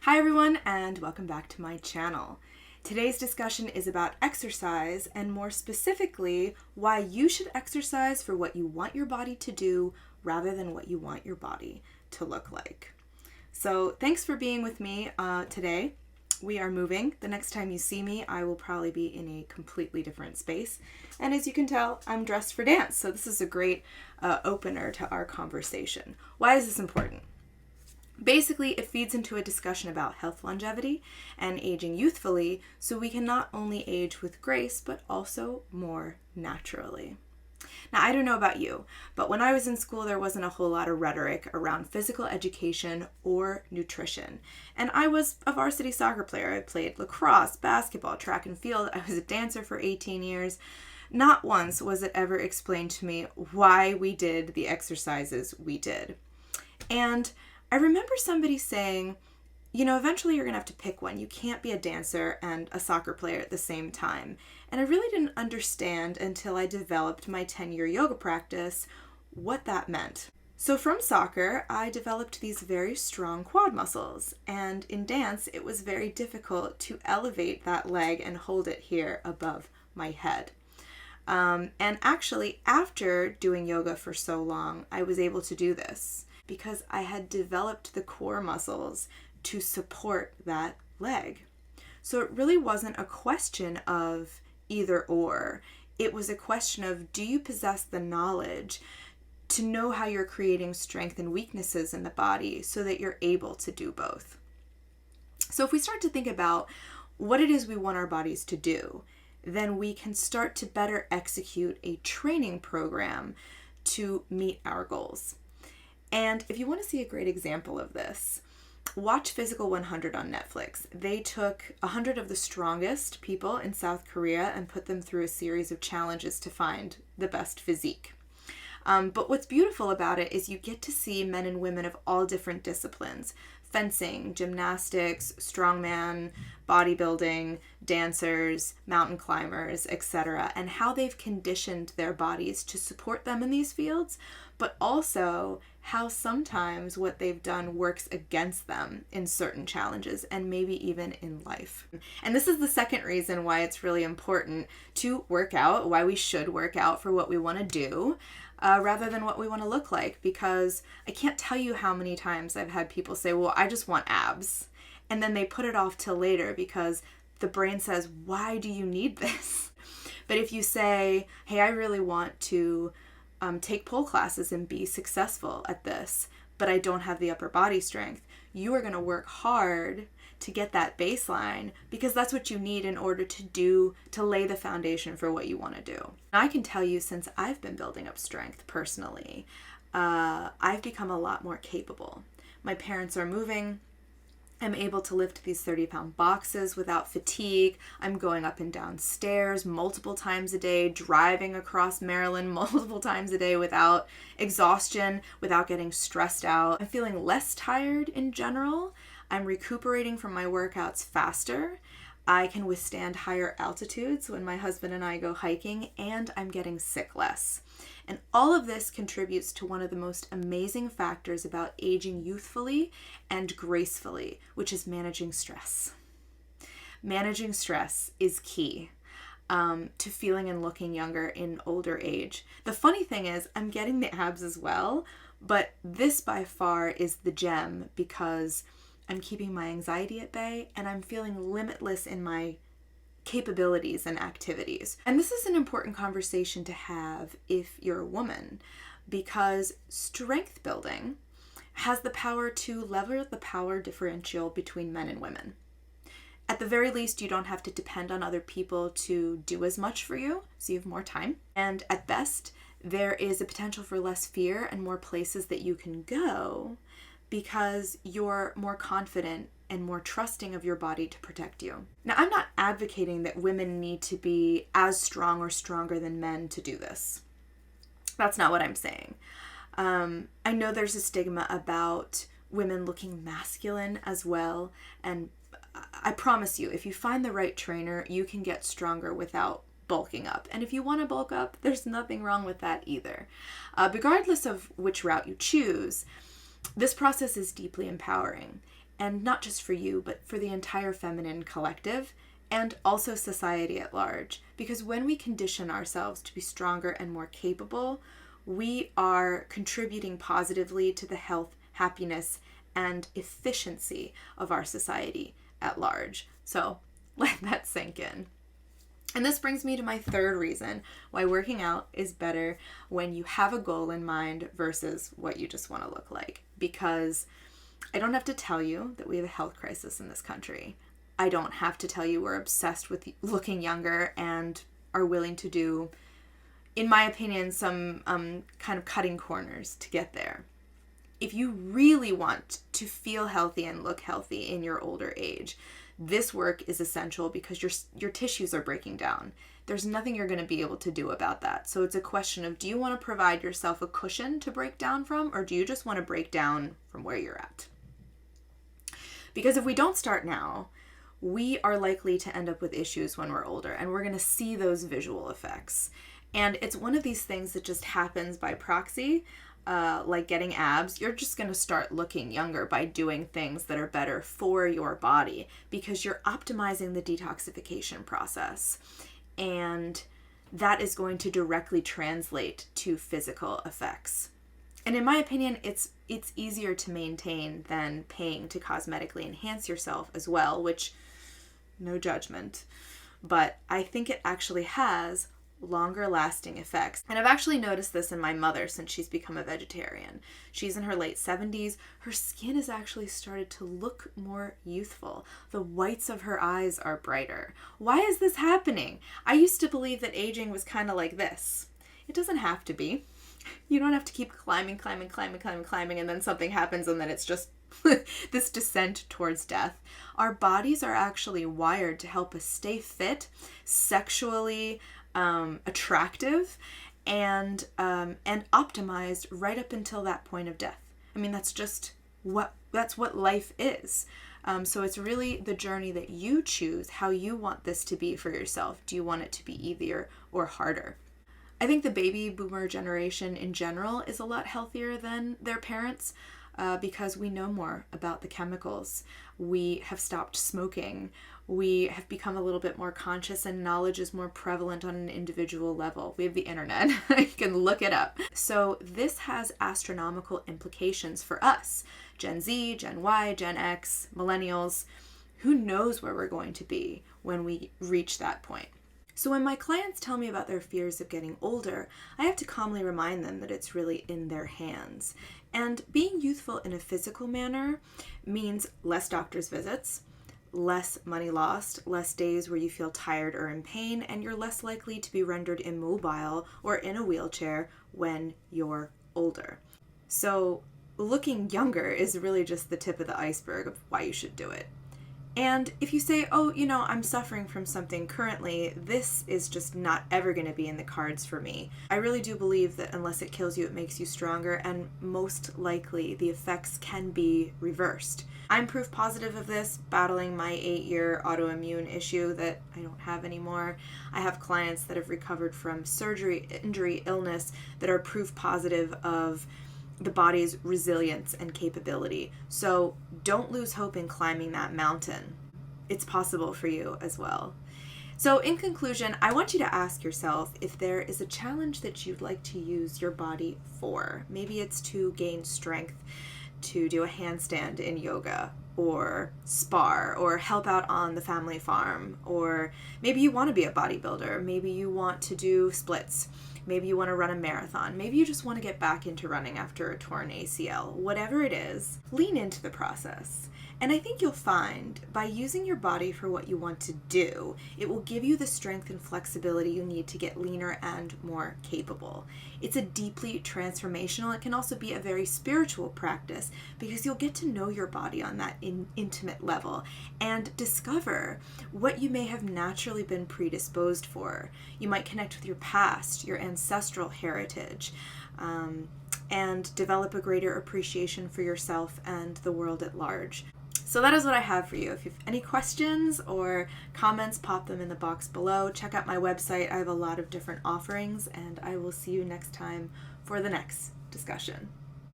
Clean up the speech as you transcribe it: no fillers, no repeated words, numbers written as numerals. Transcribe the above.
Hi everyone, and welcome back to my channel. Today's discussion is about exercise, and more specifically, why you should exercise for what you want your body to do rather than what you want your body to look like. So thanks for being with me today. We are moving. The next time you see me, I will probably be in a completely different space. And as you can tell, I'm dressed for dance. So this is a great opener to our conversation. Why is this important? Basically, it feeds into a discussion about health longevity and aging youthfully, so we can not only age with grace, but also more naturally. Now, I don't know about you, but when I was in school, there wasn't a whole lot of rhetoric around physical education or nutrition. And I was a varsity soccer player. I played lacrosse, basketball, track and field. I was a dancer for 18 years. Not once was it ever explained to me why we did the exercises we did. And I remember somebody saying, eventually you're going to have to pick one. You can't be a dancer and a soccer player at the same time. And I really didn't understand until I developed my 10-year yoga practice what that meant. So from soccer, I developed these very strong quad muscles. And in dance, it was very difficult to elevate that leg and hold it here above my head. And actually, after doing yoga for so long, I was able to do this because I had developed the core muscles to support that leg. So it really wasn't a question of either or. It was a question of, do you possess the knowledge to know how you're creating strength and weaknesses in the body so that you're able to do both? So if we start to think about what it is we want our bodies to do, then we can start to better execute a training program to meet our goals. And if you want to see a great example of this, watch Physical 100 on Netflix. They took 100 of the strongest people in South Korea and put them through a series of challenges to find the best physique. But what's beautiful about it is you get to see men and women of all different disciplines: fencing, gymnastics, strongman, bodybuilding, dancers, mountain climbers, etc., and how they've conditioned their bodies to support them in these fields, but also how sometimes what they've done works against them in certain challenges and maybe even in life. And this is the second reason why it's really important to work out, why we should work out for what we want to do, rather than what we want to look like, because I can't tell you how many times I've had people say, well, I just want abs. And then they put it off till later because the brain says, why do you need this? But if you say, hey, I really want to take pole classes and be successful at this, but I don't have the upper body strength, you are going to work hard to get that baseline, because that's what you need in order to lay the foundation for what you want to do. I can tell you, since I've been building up strength personally, I've become a lot more capable. My parents are moving. I'm able to lift these 30-pound boxes without fatigue. I'm going up and down stairs multiple times a day, driving across Maryland multiple times a day without exhaustion, without getting stressed out. I'm feeling less tired in general. I'm recuperating from my workouts faster. I can withstand higher altitudes when my husband and I go hiking, and I'm getting sick less. And all of this contributes to one of the most amazing factors about aging youthfully and gracefully, which is managing stress. Managing stress is key to feeling and looking younger in older age. The funny thing is, I'm getting the abs as well, but this by far is the gem because I'm keeping my anxiety at bay and I'm feeling limitless in my capabilities and activities. And this is an important conversation to have if you're a woman, because strength building has the power to level the power differential between men and women. At the very least, you don't have to depend on other people to do as much for you, so you have more time. And at best, there is a potential for less fear and more places that you can go because you're more confident and more trusting of your body to protect you. Now, I'm not advocating that women need to be as strong or stronger than men to do this. That's not what I'm saying. I know there's a stigma about women looking masculine as well, and I promise you, if you find the right trainer, you can get stronger without bulking up. And if you want to bulk up, there's nothing wrong with that either. Regardless of which route you choose, this process is deeply empowering. and not just for you, but for the entire feminine collective, and also society at large. Because when we condition ourselves to be stronger and more capable, we are contributing positively to the health, happiness, and efficiency of our society at large. So let that sink in. And this brings me to my third reason why working out is better when you have a goal in mind versus what you just want to look like. Because I don't have to tell you that we have a health crisis in this country. I don't have to tell you we're obsessed with looking younger and are willing to do, in my opinion, some kind of cutting corners to get there. If you really want to feel healthy and look healthy in your older age, this work is essential because your tissues are breaking down. There's nothing you're going to be able to do about that. So it's a question of, do you want to provide yourself a cushion to break down from, or do you just want to break down from where you're at? Because if we don't start now, we are likely to end up with issues when we're older, and we're going to see those visual effects. And it's one of these things that just happens by proxy. Like getting abs, you're just going to start looking younger by doing things that are better for your body because you're optimizing the detoxification process. And that is going to directly translate to physical effects. And in my opinion, it's easier to maintain than paying to cosmetically enhance yourself as well, which, no judgment, but I think it actually has longer lasting effects. And I've actually noticed this in my mother since she's become a vegetarian. She's in her late 70s. Her skin has actually started to look more youthful. The whites of her eyes are brighter. Why is this happening? I used to believe that aging was kind of like this. It doesn't have to be. You don't have to keep climbing, and then something happens and then it's just this descent towards death. Our bodies are actually wired to help us stay fit, sexually attractive, and optimized right up until that point of death. I mean, that's what life is. So it's really the journey that you choose, how you want this to be for yourself. Do you want it to be easier or harder? I think the baby boomer generation in general is a lot healthier than their parents because we know more about the chemicals. We have stopped smoking. We have become a little bit more conscious, and knowledge is more prevalent on an individual level. We have the internet. You can look it up. So this has astronomical implications for us. Gen Z, Gen Y, Gen X, millennials. Who knows where we're going to be when we reach that point? So when my clients tell me about their fears of getting older, I have to calmly remind them that it's really in their hands. And being youthful in a physical manner means less doctor's visits, less money lost, less days where you feel tired or in pain, and you're less likely to be rendered immobile or in a wheelchair when you're older. So looking younger is really just the tip of the iceberg of why you should do it. And if you say, oh, I'm suffering from something currently, this is just not ever going to be in the cards for me. I really do believe that unless it kills you, it makes you stronger, and most likely the effects can be reversed. I'm proof positive of this, battling my 8-year autoimmune issue that I don't have anymore. I have clients that have recovered from surgery, injury, illness that are proof positive of the body's resilience and capability. So don't lose hope in climbing that mountain. It's possible for you as well. So in conclusion, I want you to ask yourself if there is a challenge that you'd like to use your body for. Maybe it's to gain strength, to do a handstand in yoga, or spar, or help out on the family farm, or maybe you want to be a bodybuilder, maybe you want to do splits, maybe you want to run a marathon, maybe you just want to get back into running after a torn ACL. Whatever it is, lean into the process. And I think you'll find by using your body for what you want to do, it will give you the strength and flexibility you need to get leaner and more capable. It's a deeply transformational. It can also be a very spiritual practice because you'll get to know your body on that intimate level and discover what you may have naturally been predisposed for. You might connect with your past, your ancestral heritage, and develop a greater appreciation for yourself and the world at large. So that is what I have for you. If you have any questions or comments, pop them in the box below. Check out my website. I have a lot of different offerings, and I will see you next time for the next discussion.